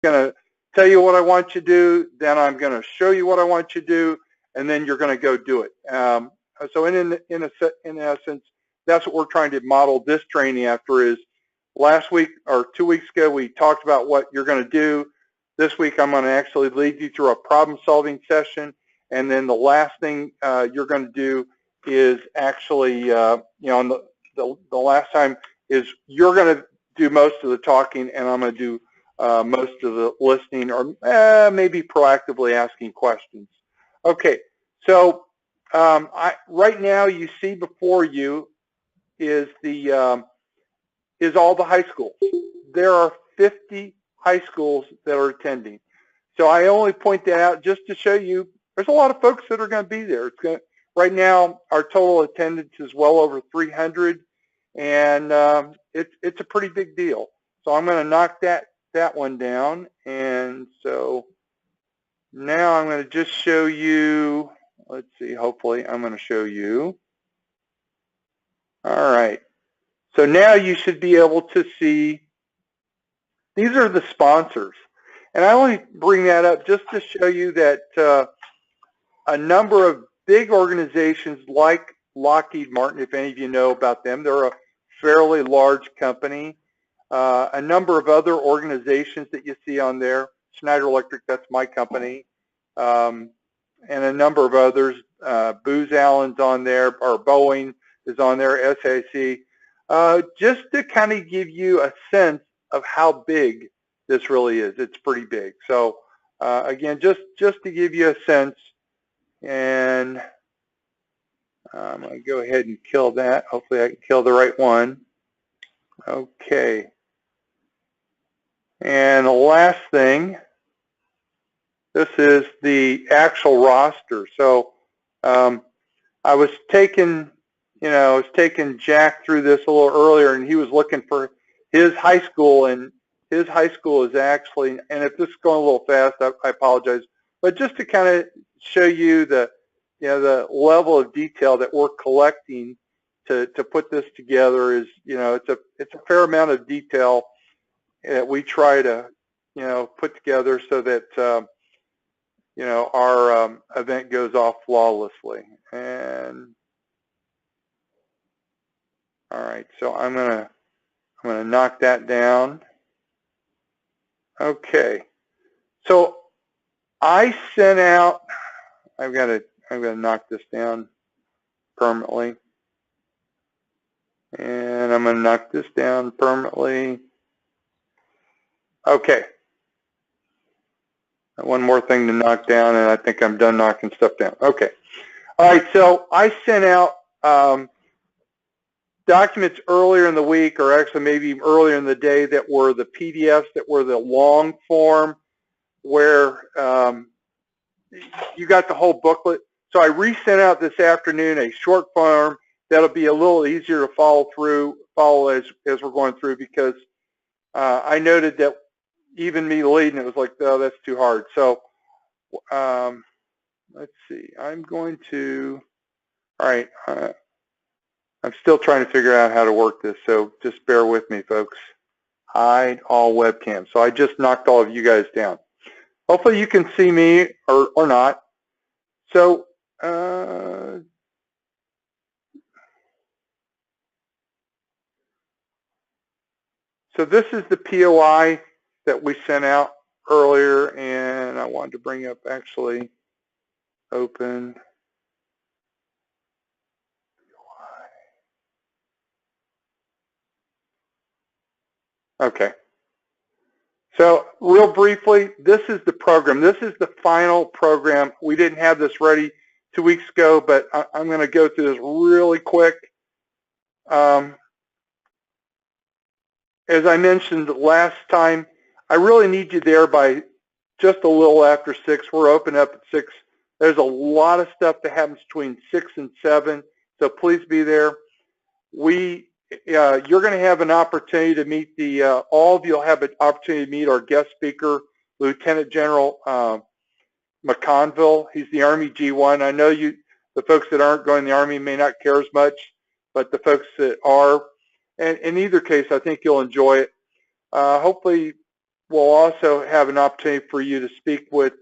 going to tell you what I want you to do, then I'm going to show you what I want you to do, and then you're going to go do it. So in essence, that's what we're trying to model this training after. Is last week or 2 weeks ago we talked about what you're going to do. This week I'm going to actually lead you through a problem-solving session, and then the last thing you're going to do is actually, you know, the last time is you're going to do most of the talking, and I'm going to do most of the listening, or maybe proactively asking questions. Okay, so right now you see before you is all the high schools. There are 50 high schools that are attending. So I only point that out just to show you there's a lot of folks that are going to be there. Right now our total attendance is well over 300, and it's a pretty big deal. So I'm going to knock that one down, and so now I'm going to just show you, let's see, hopefully I'm going to show you. All right, so now you should be able to see, these are the sponsors. And I only bring that up just to show you that a number of big organizations like Lockheed Martin, if any of you know about them, they're a fairly large company. A number of other organizations that you see on there, Schneider Electric, that's my company, and a number of others. Booz Allen's on there, or Boeing is on there, SAC, just to kind of give you a sense of how big this really is. It's pretty big. So again, just to give you a sense, and I'm going to go ahead and kill that. Hopefully I can kill the right one. Okay. And the last thing, this is the actual roster. So I was taking, Jack through this a little earlier, and he was looking for his high school, and his high school is actually, and if this is going a little fast, I apologize, but just to kind of show you the level of detail that we're collecting to put this together is, it's a fair amount of detail that we try to, put together so that, our event goes off flawlessly. And all right, so I'm gonna knock that down. Okay, so I sent out, I'm gonna knock this down permanently, and I'm gonna knock this down permanently. Okay, one more thing to knock down, and I think I'm done knocking stuff down. Okay, all right, so I sent out documents earlier in the week, or actually maybe earlier in the day, that were the PDFs that were the long form, where you got the whole booklet. So I resent out this afternoon a short form that'll be a little easier to follow as we're going through, because I noted that even me leading, it was like, oh, that's too hard. So let's see, I'm going to, all right, I'm still trying to figure out how to work this, so just bear with me, folks. Hide all webcams. So I just knocked all of you guys down. Hopefully you can see me or not. So so this is the POI that we sent out earlier, and I wanted to bring up actually open. Okay. So real briefly, this is the program. This is the final program. We didn't have this ready 2 weeks ago, but I'm going to go through this really quick. As I mentioned last time, I really need you there by just a little after 6. We're open up at 6. There's a lot of stuff that happens between 6 and 7, so please be there. You're going to have an opportunity to meet all of you will have an opportunity to meet our guest speaker, Lieutenant General McConville. He's the Army G1. I know the folks that aren't going to the Army may not care as much, but the folks that are, and in either case, I think you'll enjoy it. Hopefully, we'll also have an opportunity for you to speak with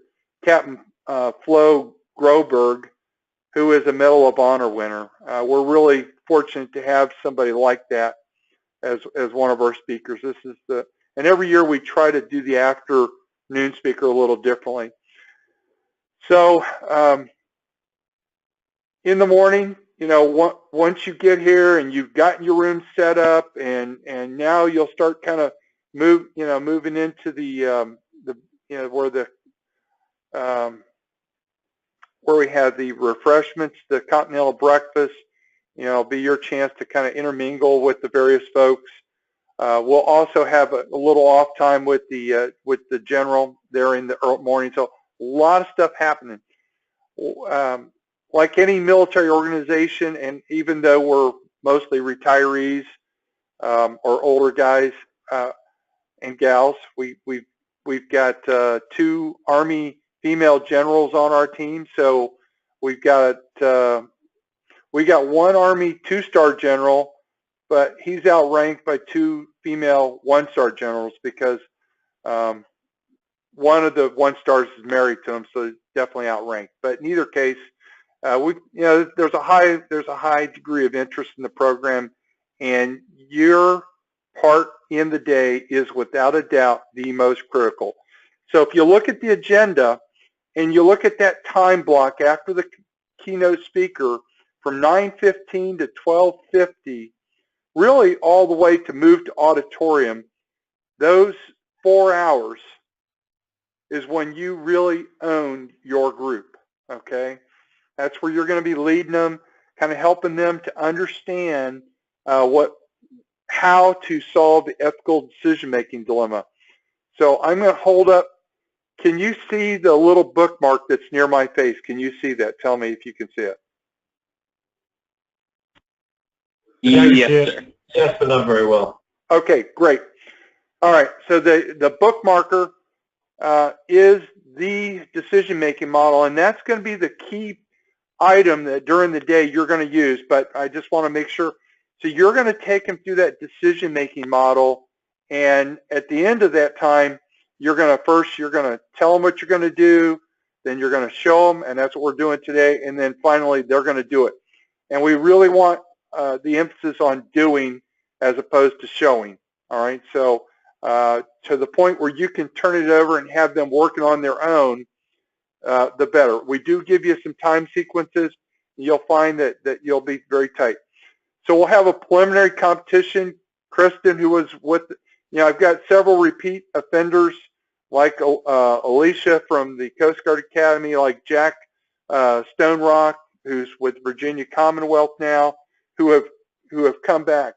Captain Flo Groberg, who is a Medal of Honor winner. We're really fortunate to have somebody like that as one of our speakers. This is and every year we try to do the afternoon speaker a little differently. So in the morning, you know, once you get here and you've gotten your room set up, and now you'll start kind of moving into the where we have the refreshments, the continental breakfast. You know, it'll be your chance to kind of intermingle with the various folks. We'll also have a little off time with the general there in the early morning. So a lot of stuff happening. Like any military organization, and even though we're mostly retirees or older guys and gals, we've got 2 Army female generals on our team. So we've got one Army 2-star general, but he's outranked by 2 female 1-star generals because one of the 1-stars is married to him, so he's definitely outranked. But in either case, there's a high degree of interest in the program, and your part in the day is without a doubt the most critical. So if you look at the agenda and you look at that time block after the keynote speaker from 9:15 to 12:50, really all the way to move to auditorium, those 4 hours is when you really own your group, okay? That's where you're going to be leading them, kind of helping them to understand how to solve the ethical decision-making dilemma. So I'm going to hold up. Can you see the little bookmark that's near my face? Can you see that? Tell me if you can see it. Yes, sir. Yes, but not very well. Okay, great. All right, so the bookmarker is the decision-making model, and that's going to be the key item that during the day you're going to use. But I just want to make sure. So you're going to take them through that decision-making model, and at the end of that time, you're going to tell them what you're going to do, then you're going to show them, and that's what we're doing today, and then finally they're going to do it. And we really want the emphasis on doing as opposed to showing. All right, so to the point where you can turn it over and have them working on their own, the better. We do give you some time sequences. You'll find that you'll be very tight. So we'll have a preliminary competition. Kristen, who was with, I've got several repeat offenders like Alicia from the Coast Guard Academy, like Jack Stonerock, who's with Virginia Commonwealth now, who have come back.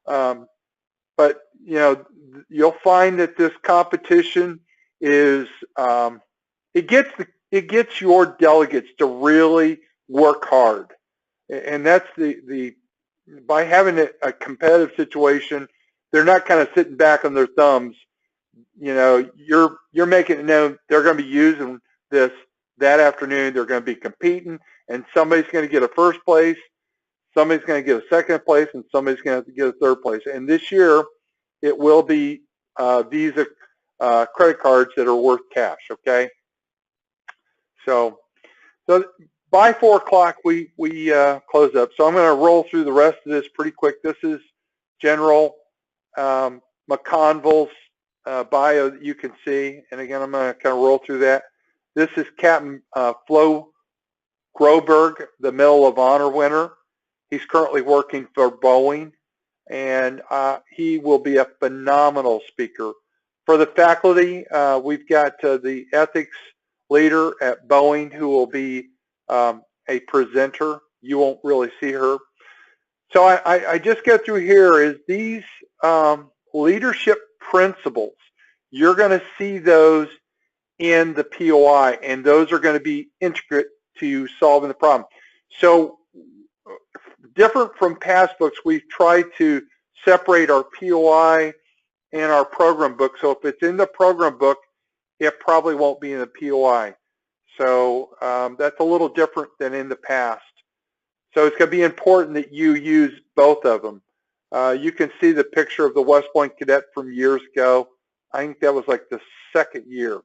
But you'll find that this competition is it gets your delegates to really work hard, and that's by having a competitive situation, they're not kind of sitting back on their thumbs. You're making it known they're going to be using this that afternoon. They're going to be competing, and somebody's going to get a first place, somebody's going to get a second place, and somebody's going to get a third place. And this year, it will be Visa credit cards that are worth cash. Okay. So by 4 o'clock, we close up. So I'm going to roll through the rest of this pretty quick. This is General McConville's bio that you can see. And again, I'm going to kind of roll through that. This is Captain Flo Groberg, the Medal of Honor winner. He's currently working for Boeing, and he will be a phenomenal speaker. For the faculty, we've got the ethics leader at Boeing who will be a presenter. You won't really see her. So I just go through here is these leadership principles. You're going to see those in the POI, and those are going to be intricate to solving the problem. So different from past books, we've tried to separate our POI and our program book. So if it's in the program book, it probably won't be in the POI. So that's a little different than in the past. So it's going to be important that you use both of them. You can see the picture of the West Point cadet from years ago. I think that was like the second year.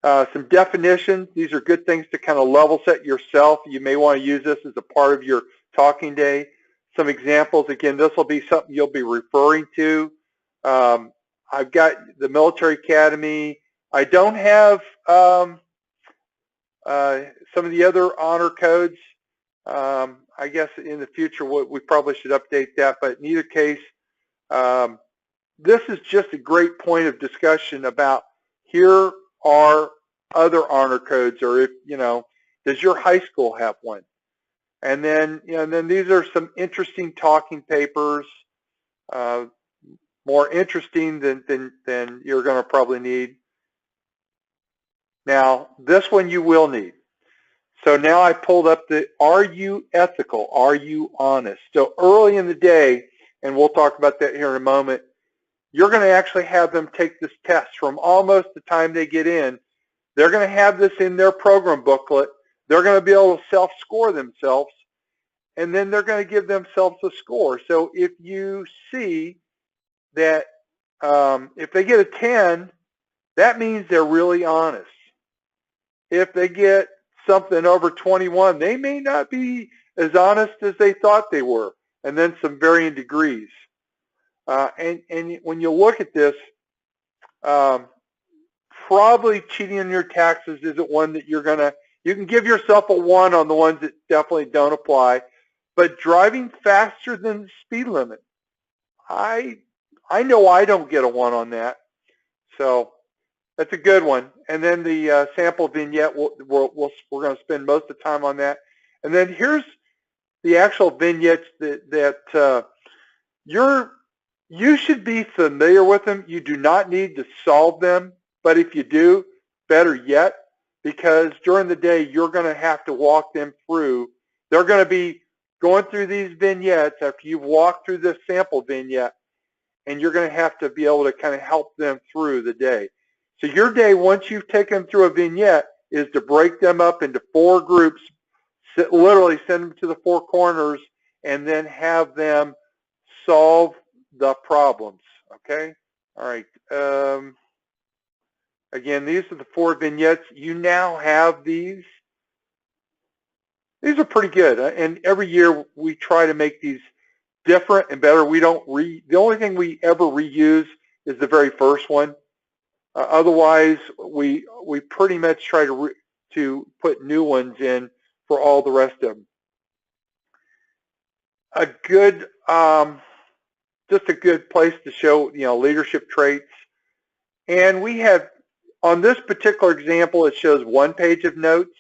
Some definitions. These are good things to kind of level set yourself. You may want to use this as a part of your talking day. Some examples. Again, this will be something you'll be referring to. I've got the military academy. I don't have some of the other honor codes. I guess in the future we probably should update that, but in either case, this is just a great point of discussion about here are other honor codes, or if, does your high school have one? And then, then these are some interesting talking papers, more interesting than you're going to probably need. Now, this one you will need. So now I pulled up the, are you ethical? Are you honest? So early in the day, and we'll talk about that here in a moment, you're going to actually have them take this test from almost the time they get in. They're going to have this in their program booklet. They're going to be able to self-score themselves, and then they're going to give themselves a score. So if you see that if they get a 10, that means they're really honest. If they get something over 21, they may not be as honest as they thought they were, and then some varying degrees. And when you look at this, probably cheating on your taxes isn't one that you can give yourself a 1 on the ones that definitely don't apply, but driving faster than the speed limit, I know I don't get a 1 on that, so that's a good one. And then the sample vignette, we're going to spend most of the time on that. And then here's the actual vignettes that you should be familiar with them. You do not need to solve them, but if you do, better yet, because during the day you're going to have to walk them through. They're going to be going through these vignettes after you've walked through this sample vignette, and you're going to have to be able to kind of help them through the day. So your day, once you've taken them through a vignette, is to break them up into 4 groups, literally send them to the 4 corners, and then have them solve the problems. Okay? All right. Again, these are the 4 vignettes. You now have these. These are pretty good, and every year we try to make these different and better. We don't the only thing we ever reuse is the very first one. Otherwise, we pretty much try to put new ones in for all the rest of them. A good, just a good place to show leadership traits. And we have, on this particular example, it shows 1 page of notes.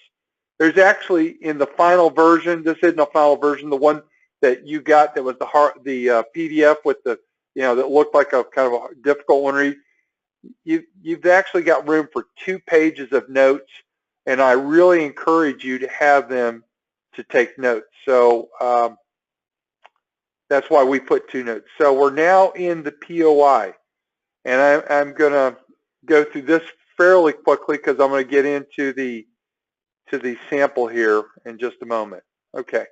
There's actually, in the final version, this isn't a final version, the one that you got that was the PDF with the, that looked like a kind of a difficult one to read. You've actually got room for 2 pages of notes, and I really encourage you to have them to take notes. So that's why we put 2 notes. So we're now in the POI, and I'm going to go through this fairly quickly because I'm going to get into the sample here in just a moment. Okay.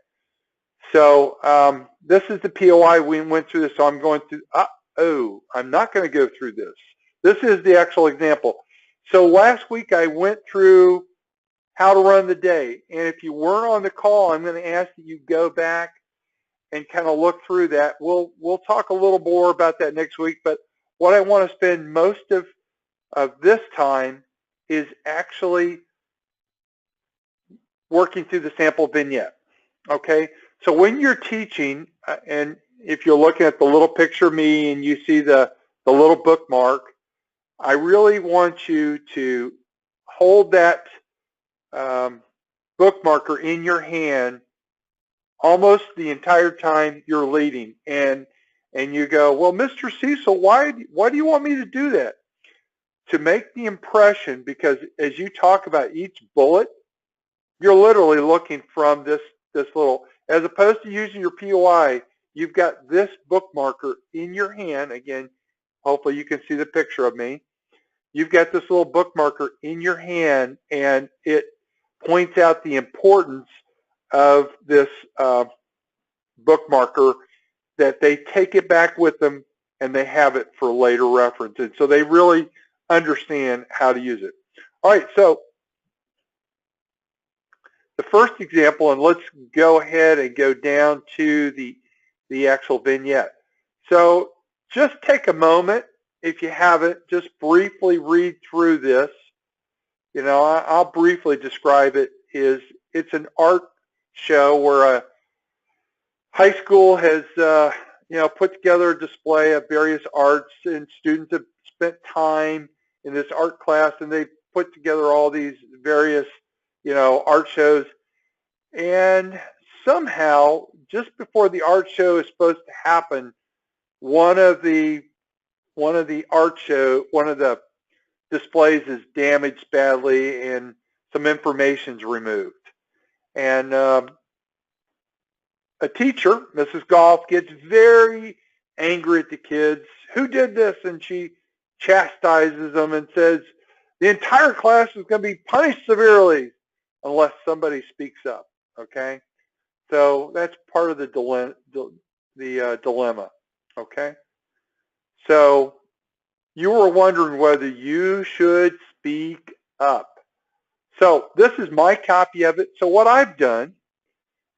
So this is the POI. We went through this, so I'm going through. I'm not going to go through this. This is the actual example. So last week I went through how to run the day, and if you weren't on the call, I'm going to ask that you go back and kind of look through that. We'll talk a little more about that next week, but what I want to spend most of this time is actually working through the sample vignette. Okay, so when you're teaching, and if you're looking at the little picture of me and you see the little bookmark, I really want you to hold that bookmarker in your hand almost the entire time you're leading, and you go, well, Mr. Cecil, why do you want me to do that? To make the impression, because as you talk about each bullet, you're literally looking from this little, as opposed to using your POI, you've got this bookmarker in your hand. Again, hopefully you can see the picture of me. You've got this little bookmarker in your hand, and it points out the importance of this bookmarker, that they take it back with them and they have it for later reference. And so they really understand how to use it. All right, so the first example, and let's go ahead and go down to the actual vignette. So just take a moment, if you haven't, just briefly read through this. You know, I'll briefly describe it. It's an art show where a high school has you know, put together a display of various arts, and students have spent time in this art class, and they put together all these various, you know, art shows. And somehow, just before the art show is supposed to happen, one of the displays is damaged badly, and some information's removed. And a teacher, Mrs. Goff, gets very angry at the kids. Who did this? And she chastises them and says, the entire class is going to be punished severely unless somebody speaks up. Okay? So that's part of the dilemma. Okay? So you were wondering whether you should speak up. So this is my copy of it. So what I've done,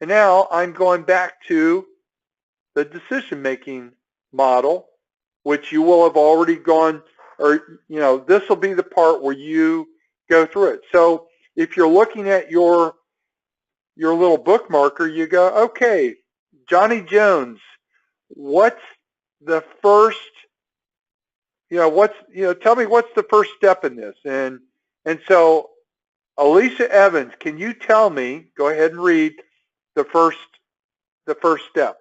and now I'm going back to the decision-making model, which you will have already gone, or, you know, this will be the part where you go through it. So if you're looking at your little bookmarker, you go, okay, Johnny Jones, what's the first, you know, tell me what's the first step in this? And so Alicia Evans, can you tell me, go ahead and read the first step.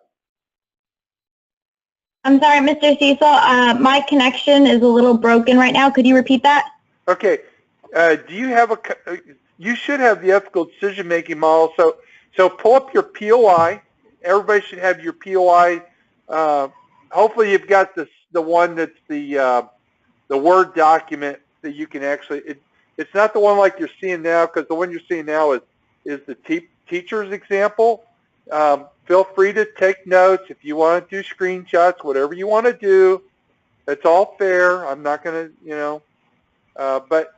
I'm sorry, Mr. Cecil, my connection is a little broken right now. Could you repeat that? Okay. Do you have you should have the ethical decision-making model. So pull up your POI. Everybody should have your POI. Hopefully you've got the one that's the Word document that you can actually, it's not the one like you're seeing now, because the one you're seeing now is the teacher's example. Feel free to take notes if you want to do screenshots, whatever you want to do. It's all fair. I'm not going to, you know, but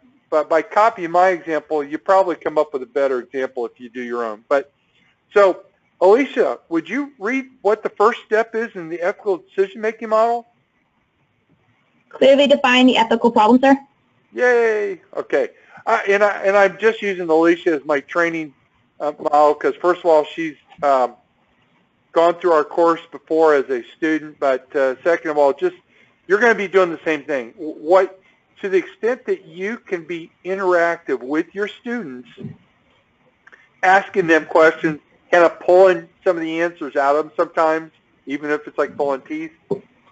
by copying my example, you probably come up with a better example if you do your own. But so, Alicia, would you read what the first step is in the ethical decision-making model? Clearly define the ethical problem, sir. Yay. Okay. And I'm just using Alicia as my training model because, first of all, she's gone through our course before as a student, but second of all, just you're going to be doing the same thing. To the extent that you can be interactive with your students, asking them questions, kind of pulling some of the answers out of them sometimes, even if it's like pulling teeth,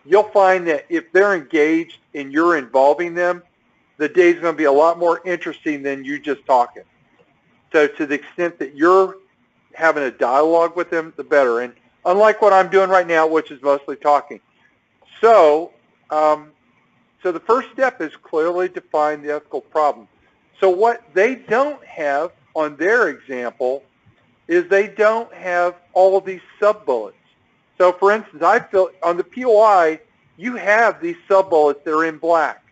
you'll find that if they're engaged and you're involving them, the day's going to be a lot more interesting than you just talking. So to the extent that you're having a dialogue with them, the better. And unlike what I'm doing right now, which is mostly talking. So, so the first step is clearly define the ethical problem. So what they don't have on their example is they don't have all of these sub-bullets. So for instance, I feel on the POI, you have these sub-bullets that are in black.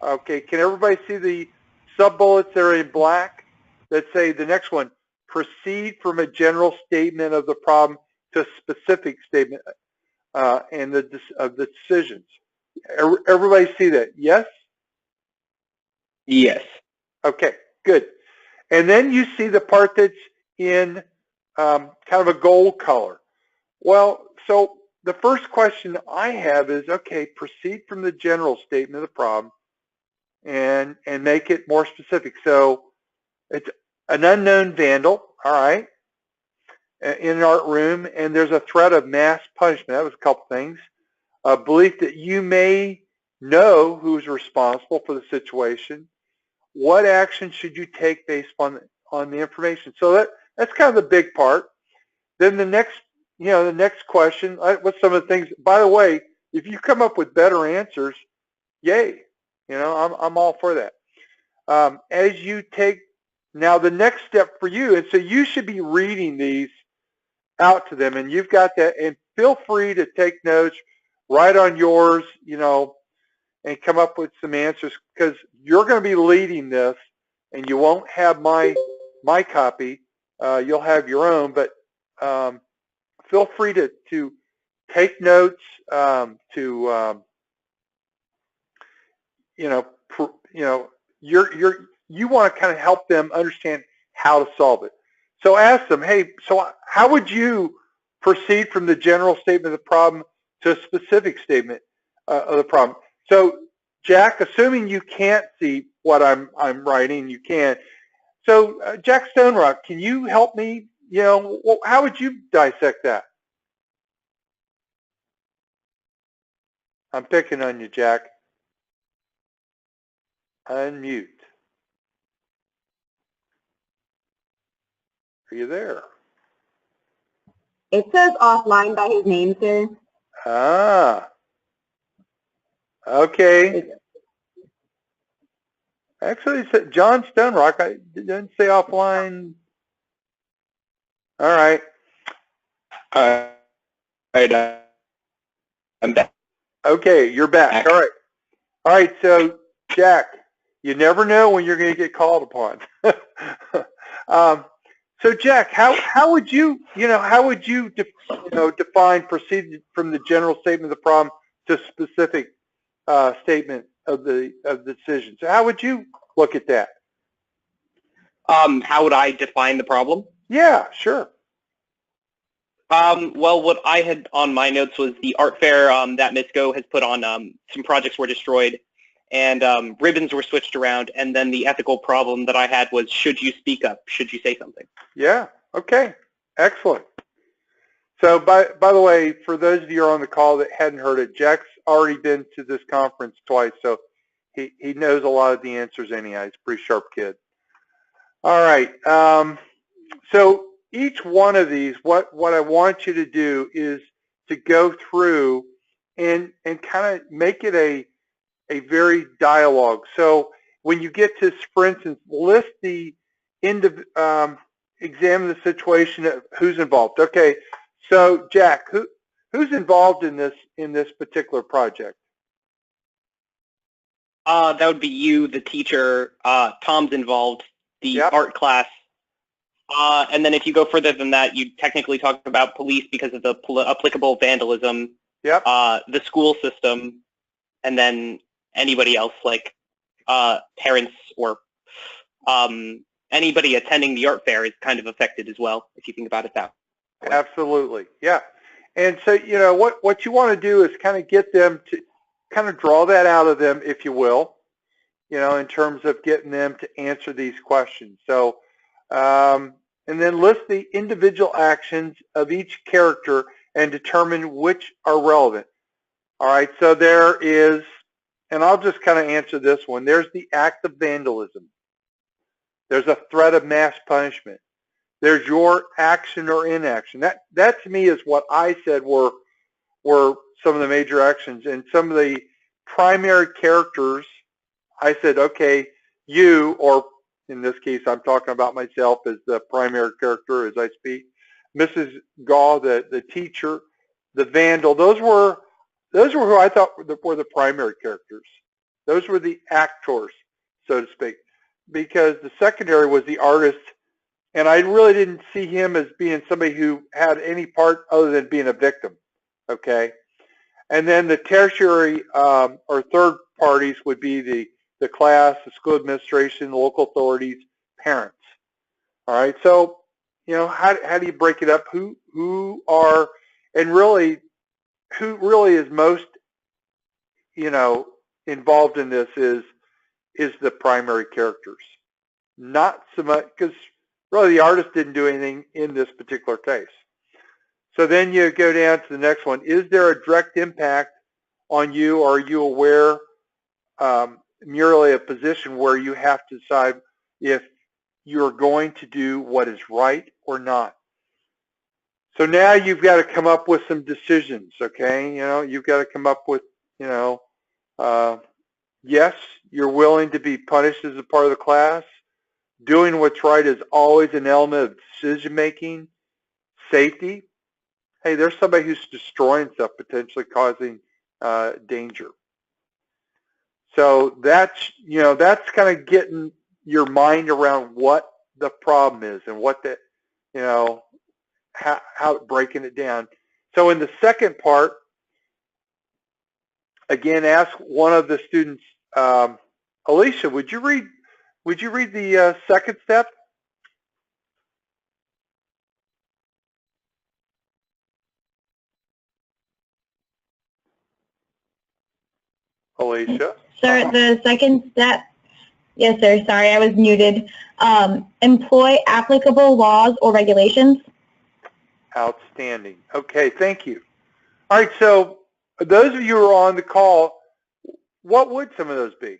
Okay, can everybody see the sub-bullets that are in black? Let's say the next one, proceed from a general statement of the problem to a specific statement and of the decisions. Everybody see that? Yes? Yes. Okay, good. And then you see the part that's in kind of a gold color. Well, so the first question I have is, okay, proceed from the general statement of the problem and make it more specific. So it's an unknown vandal, all right, in an art room, and there's a threat of mass punishment. That was a couple things. A belief that you may know who's responsible for the situation. What action should you take based on the information? So that's kind of the big part. Then the next, the next question, what's some of the things? By the way, if you come up with better answers, yay. I'm all for that. As you take, now the next step for you, and so you should be reading these out to them, and you've got that, and feel free to take notes, write on yours, you know, and come up with some answers, because you're going to be leading this, and you won't have my copy. You'll have your own, but feel free to take notes, you want to kind of help them understand how to solve it. So ask them, hey, so how would you proceed from the general statement of the problem to a specific statement of the problem? So Jack, assuming you can't see what I'm writing, you can. So Jack Stonerock, can you help me? You know, how would you dissect that? I'm picking on you, Jack. Unmute. Are you there? It says offline by his name, sir. Ah. Okay. Actually, it said John Stonerock. I didn't say offline. All right. All right. I'm back. Okay, you're back. All right. All right. So, Jack, you never know when you're going to get called upon. So, Jack, how would you define proceed from the general statement of the problem to specific statement of the decision? So, how would you look at that? How would I define the problem? Yeah, sure. Well, what I had on my notes was the art fair that Ms. Go has put on. Some projects were destroyed, and ribbons were switched around. And then the ethical problem that I had was, should you speak up? Should you say something? Yeah. Okay. Excellent. So, by the way, for those of you on the call that hadn't heard it, Jack's already been to this conference twice, so he knows a lot of the answers anyhow. He's a pretty sharp kid. All right. So each one of these, what I want you to do is to go through and kind of make it a very dialogue. So when you get to, for instance, list the examine the situation of who's involved. Okay. So Jack, who's involved in this particular project? That would be you, the teacher. Tom's involved, the art class. And then if you go further than that, you technically talk about police because of the applicable vandalism, the school system, and then anybody else like parents or anybody attending the art fair is kind of affected as well, if you think about it that way. Absolutely, yeah. And so, you know, what you want to do is kind of get them to kind of draw that out of them, if you will, you know, in terms of getting them to answer these questions. So, and then list the individual actions of each character and determine which are relevant. All right, so there is, and I'll just kind of answer this one. There's the act of vandalism. There's a threat of mass punishment. There's your action or inaction. That to me is what I said were some of the major actions. And some of the primary characters, I said, okay, you, or in this case, I'm talking about myself as the primary character as I speak. Mrs. Gaw, the teacher, the vandal, those were who I thought were the primary characters. Those were the actors, so to speak, because the secondary was the artist, and I really didn't see him as being somebody who had any part other than being a victim, okay? And then the tertiary or third parties would be the class, the school administration, the local authorities, parents. All right, so, you know, how do you break it up? Who are, and really, who really is most, you know, involved in this is the primary characters. Not so much, because really the artist didn't do anything in this particular case. So then you go down to the next one. Is there a direct impact on you, or are you aware merely a position where you have to decide if you're going to do what is right or not? So now you've got to come up with some decisions, okay? You know, you've got to come up with, you know, yes, you're willing to be punished as a part of the class. Doing what's right is always an element of decision-making. Safety. Hey, there's somebody who's destroying stuff, potentially causing danger. So that's, that's kind of getting your mind around what the problem is and what the, how breaking it down. So in the second part, again, ask one of the students, Alicia, would you read the second step? Alicia? Sir, the second step, yes, sir, sorry, I was muted. Employ applicable laws or regulations. Outstanding. Okay, thank you. All right, so those of you who are on the call, what would some of those be?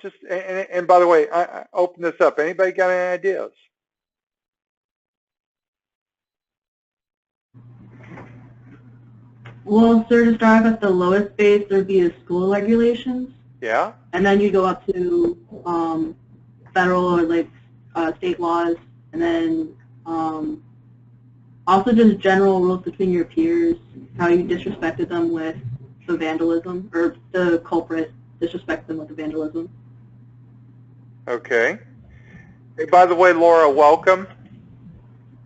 Just, and by the way, I open this up. Anybody got any ideas? Well, sir, to start off at the lowest base, there'd be the school regulations. Yeah. And then you go up to federal or like state laws, and then also just general rules between your peers, how you disrespected them with the vandalism, or the culprit disrespected them with the vandalism. Okay. Hey, by the way, Laura, welcome.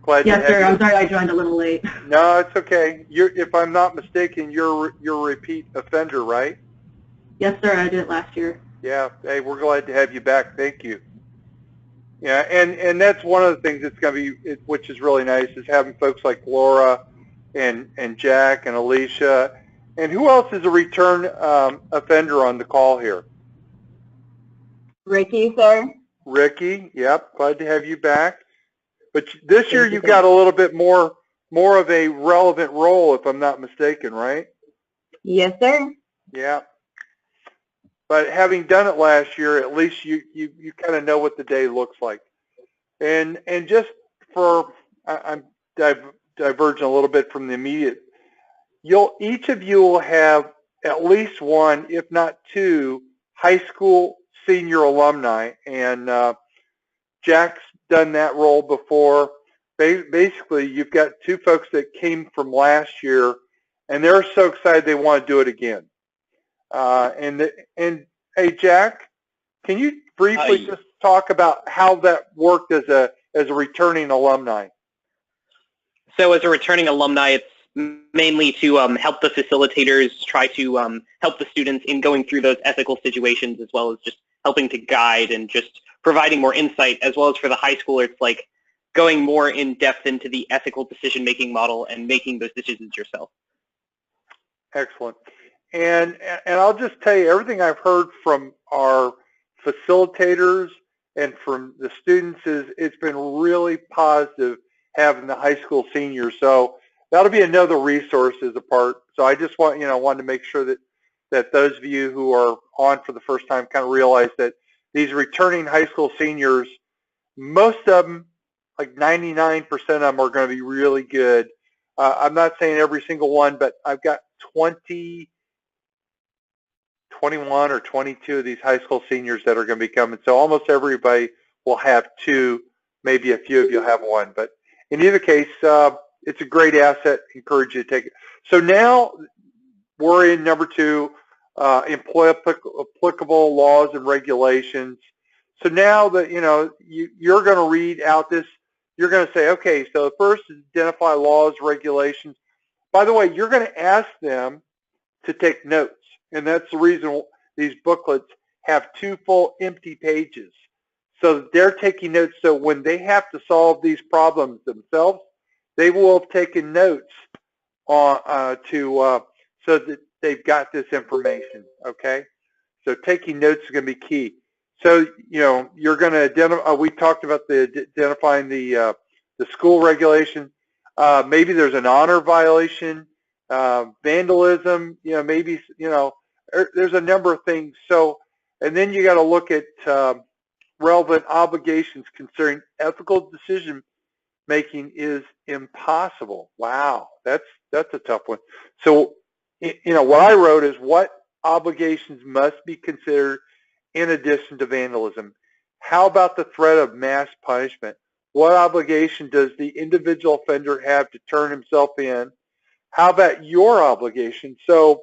Glad yes, to have sir. you. I'm sorry I joined a little late. No, it's okay. If I'm not mistaken, you're a repeat offender, right? Yes, sir. I did it last year. Yeah. Hey, we're glad to have you back. Thank you. Yeah, and that's one of the things that's going to be, which is really nice, is having folks like Laura and Jack and Alicia. And who else is a return offender on the call here? Ricky, sir. Ricky, yep, glad to have you back. But this year you've got a little bit more of a relevant role, if I'm not mistaken, right? Yes, sir. Yeah. But having done it last year, at least you kind of know what the day looks like. And just for, I'm diverging a little bit from the immediate, each of you will have at least one, if not two, high school senior alumni. And Jack's done that role before. Basically, you've got two folks that came from last year, and they're so excited they want to do it again. And hey, Jack, can you briefly just talk about how that worked as a returning alumni? So as a returning alumni, it's mainly to help the facilitators try to help the students in going through those ethical situations, as well as just helping to guide and just providing more insight, as well as for the high schooler, it's like going more in depth into the ethical decision-making model and making those decisions yourself. Excellent. And I'll just tell you, everything I've heard from our facilitators and from the students is it's been really positive having the high school seniors. So that'll be another resource as a part. So I just wanted to make sure that those of you who are on for the first time kind of realize that these returning high school seniors, most of them, like 99% of them, are going to be really good. I'm not saying every single one, but I've got 21 or 22 of these high school seniors that are going to be coming. So almost everybody will have two, maybe a few of you have one. But in either case, it's a great asset. Encourage you to take it. So now we're in number 2, employ applicable laws and regulations. So now that you're going to read out this, you're going to say, okay, so first is identify laws, regulations. By the way, you're going to ask them to take notes. And that's the reason these booklets have 2 full empty pages. So they're taking notes, so when they have to solve these problems themselves, they will have taken notes on, so that they've got this information, okay? So taking notes is going to be key. So, you're going to identify, we talked about identifying the school regulation. Maybe there's an honor violation, vandalism, maybe, there's a number of things. So, and then you got to look at relevant obligations concerning ethical decision making is impossible. Wow, that's a tough one. So, what I wrote is what obligations must be considered in addition to vandalism. How about the threat of mass punishment? What obligation does the individual offender have to turn himself in? How about your obligation? So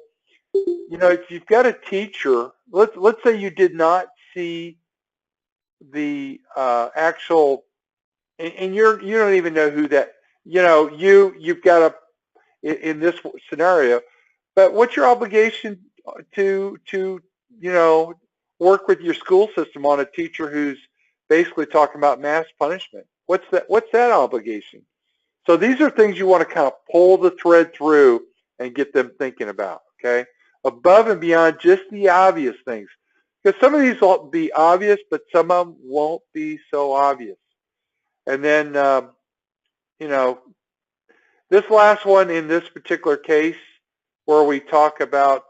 you know, if you've got a teacher, let's say you did not see the actual, and you don't even know who that, you know, you've got in this scenario, but what's your obligation to you know, work with your school system on a teacher who's basically talking about mass punishment? What's that obligation? So these are things you want to kind of pull the thread through and get them thinking about, okay? Above and beyond just the obvious things. Because some of these will be obvious, but some of them won't be so obvious. And then, you know, this last one in this particular case where we talk about,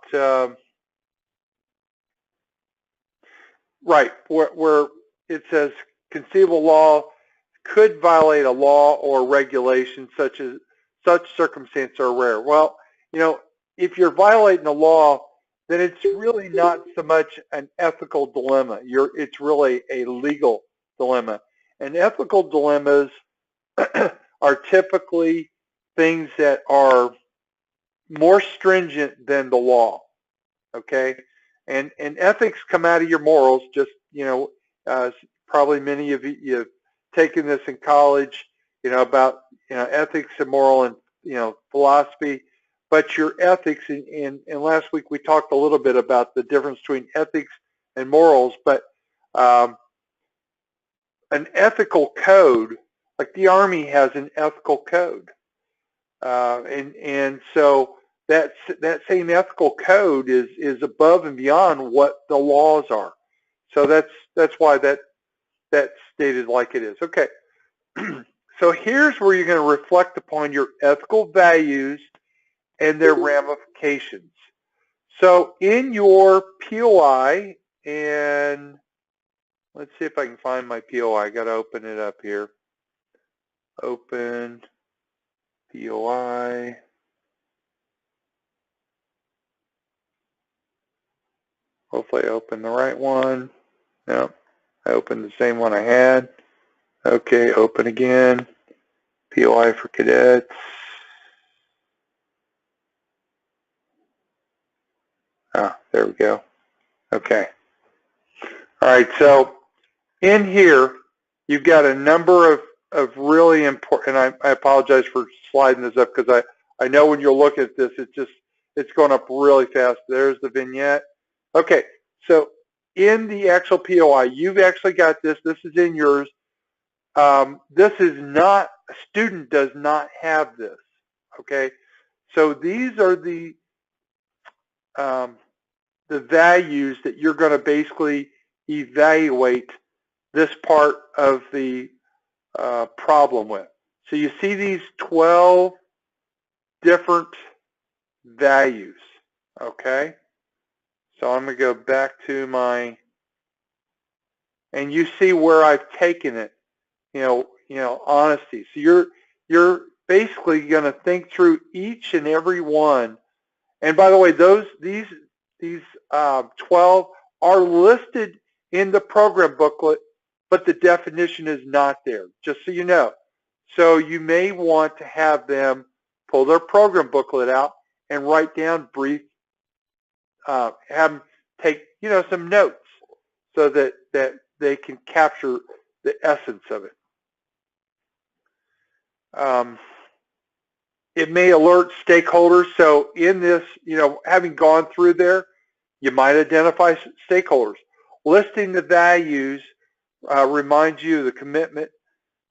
right, where it says conceivable law could violate a law or regulation such circumstances are rare. Well, you know, if you're violating a law, then it's really not so much an ethical dilemma. It's really a legal dilemma. And ethical dilemmas are typically things that are more stringent than the law, okay? And ethics come out of your morals, just, you know, probably many of you have taken this in college, you know, about, you know, ethics and moral and, you know, philosophy. But your ethics, and last week we talked a little bit about the difference between ethics and morals, but an ethical code, like the Army has an ethical code. And so that same ethical code is above and beyond what the laws are. So that's why that's stated like it is. Okay. So here's where you're going to reflect upon your ethical values and their ramifications. So in your POI, and let's see if I can find my POI. I got to open it up here. Open POI. Hopefully I opened the right one. No, I opened the same one I had. Okay, open again. POI for cadets. Ah, there we go. Okay. All right, so in here, you've got a number of really important, and I apologize for sliding this up because I know when you're looking at this, it's going up really fast. There's the vignette. Okay, so in the actual POI, you've actually got this. This is in yours. This is not, a student does not have this, okay? So these are the values that you're going to basically evaluate this part of the problem with. So you see these 12 different values, okay? So I'm going to go back to my, and you see where I've taken it, you know, honesty. So you're basically going to think through each and every one. And by the way, these 12 are listed in the program booklet, but the definition is not there, just so you know. So you may want to have them pull their program booklet out and write down brief, have them take, you know, some notes so that they can capture the essence of it. It may alert stakeholders. So in this, you know, having gone through there, you might identify stakeholders. Listing the values reminds you of the commitment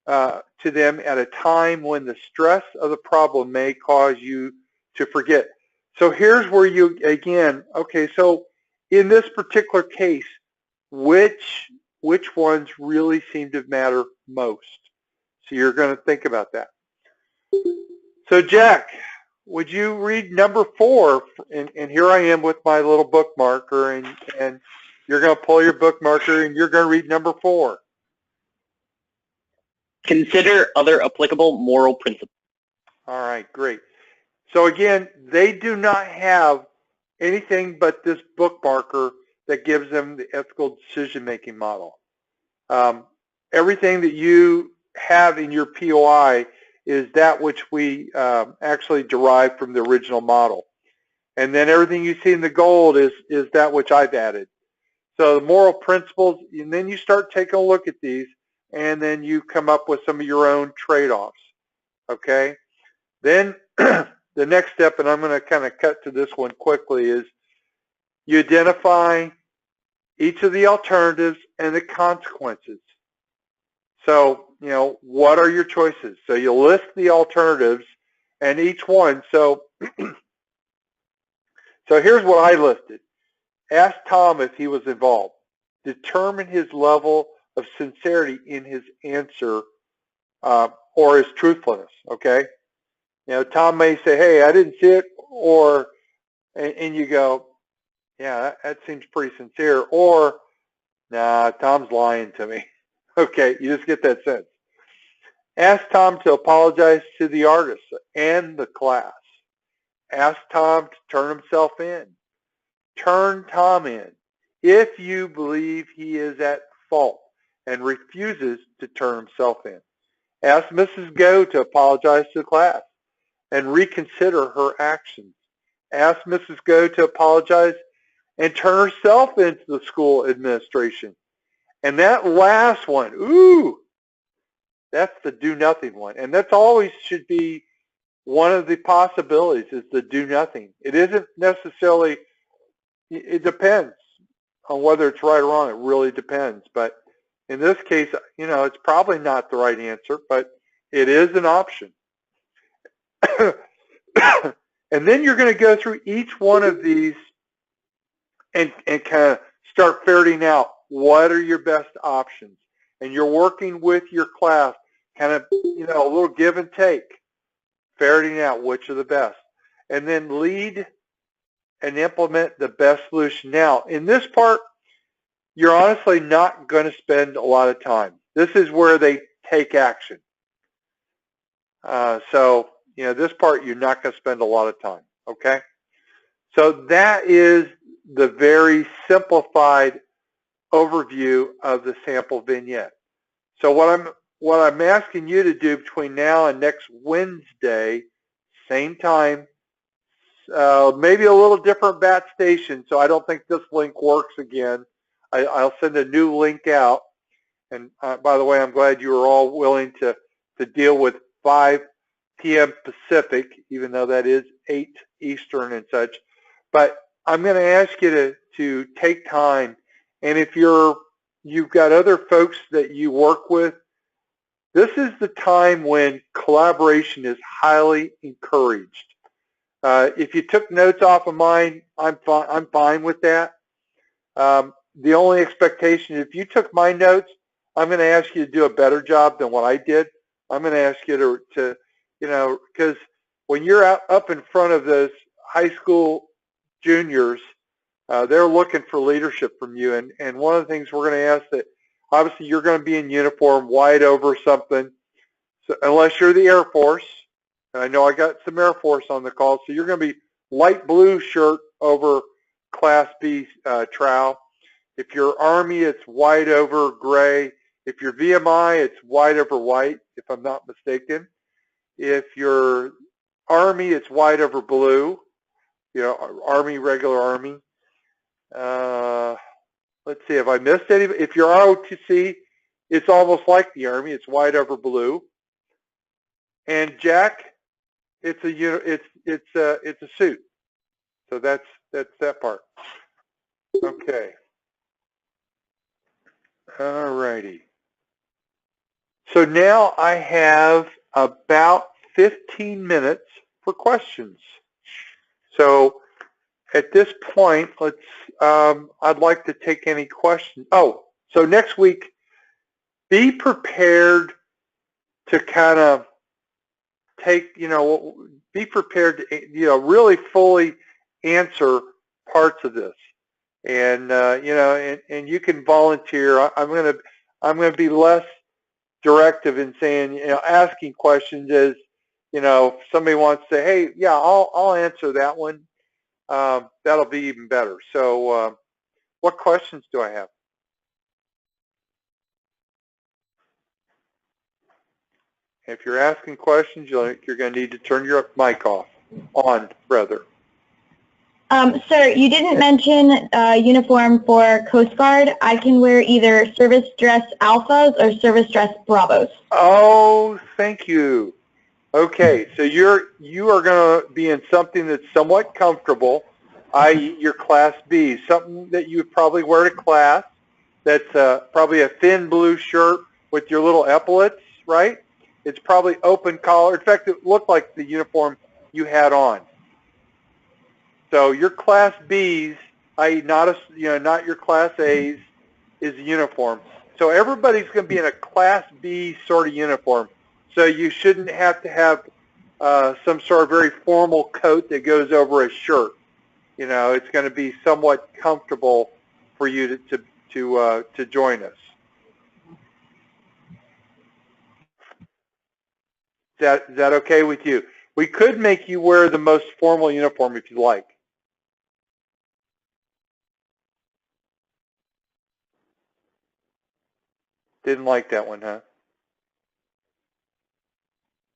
to them at a time when the stress of the problem may cause you to forget. So here's where you, again, okay, so in this particular case, which ones really seem to matter most? So you're going to think about that. So Jack, would you read number 4? And here I am with my little bookmarker, and you're going to pull your bookmarker and you're going to read number 4. Consider other applicable moral principles. All right, great. So again, they do not have anything but this bookmarker that gives them the ethical decision-making model. Everything that you have in your POI is that which we actually derived from the original model. And then everything you see in the gold is that which I've added. So the moral principles, and then you start taking a look at these, and then you come up with some of your own trade-offs, okay? Then the next step, and I'm going to kind of cut to this one quickly, is you identify each of the alternatives and the consequences. So, you know, what are your choices? So you list the alternatives and each one. So, so here's what I listed. Ask Tom if he was involved. Determine his level of sincerity in his answer or his truthfulness, okay? You know, Tom may say, hey, I didn't see it, or, and you go, yeah, that seems pretty sincere, or, nah, Tom's lying to me. Okay, you just get that sense. Ask Tom to apologize to the artist and the class. Ask Tom to turn himself in. Turn Tom in if you believe he is at fault and refuses to turn himself in. Ask Mrs. Go to apologize to the class and reconsider her actions. Ask Mrs. Go to apologize and turn herself into the school administration. And that last one, ooh, that's the do nothing one. And that's always should be one of the possibilities, is the do nothing. It isn't necessarily, it depends on whether it's right or wrong. It really depends. But in this case, you know, it's probably not the right answer, but it is an option. And then you're going to go through each one of these and kind of start ferreting out what are your best options. And you're working with your class, kind of, you know, a little give and take, ferreting out which are the best. And then lead and implement the best solution. Now, in this part, you're honestly not going to spend a lot of time. This is where they take action. So, you know, this part, you're not going to spend a lot of time, okay? So that is the very simplified overview of the sample vignette. So what I'm asking you to do between now and next Wednesday, same time, maybe a little different bat station, so I don't think this link works again. I'll send a new link out. And by the way, I'm glad you were all willing to deal with 5 p.m. Pacific, even though that is 8 Eastern and such. But I'm going to ask you to take time, and if you've got other folks that you work with, this is the time when collaboration is highly encouraged. If you took notes off of mine, I'm fine with that. The only expectation, if you took my notes, I'm going to ask you to do a better job than what I did. I'm going to ask you to you know, because when you're up in front of those high school juniors, they're looking for leadership from you. And one of the things we're going to ask that, obviously you're going to be in uniform, white over something, so unless you're the Air Force. And I know I got some Air Force on the call, so you're going to be light blue shirt over Class B trowel. If you're Army, it's white over gray. If you're VMI, it's white over white, if I'm not mistaken. If you're Army, it's white over blue. You know, Army, regular Army. Let's see, have I missed any? If you're ROTC, it's almost like the Army. It's white over blue. And Jack, it's a suit. So that's that part. Okay. All righty. So now I have about 15 minutes for questions. So at this point, I'd like to take any questions. Oh, so next week, be prepared to kind of be prepared to, really fully answer parts of this. And, and you can volunteer. I'm going to be less directive in saying, asking questions as, if somebody wants to say, hey, yeah, I'll answer that one. That'll be even better. So what questions do I have? If you're asking questions, you're going to need to turn your mic off, on rather. Sir, you didn't mention uniform for Coast Guard. I can wear either service dress alphas or service dress bravos. Oh, thank you. Okay, so you are going to be in something that's somewhat comfortable, i.e. your Class B, something that you would probably wear to class. That's probably a thin blue shirt with your little epaulets, right? It's probably open collar. In fact, it looked like the uniform you had on. So your Class B's, i.e. not your Class A's, is a uniform. So everybody's going to be in a Class B sort of uniform. So you shouldn't have to have some sort of very formal coat that goes over a shirt. You know, it's going to be somewhat comfortable for you to join us. Is that okay with you? We could make you wear the most formal uniform if you like. Didn't like that one, huh?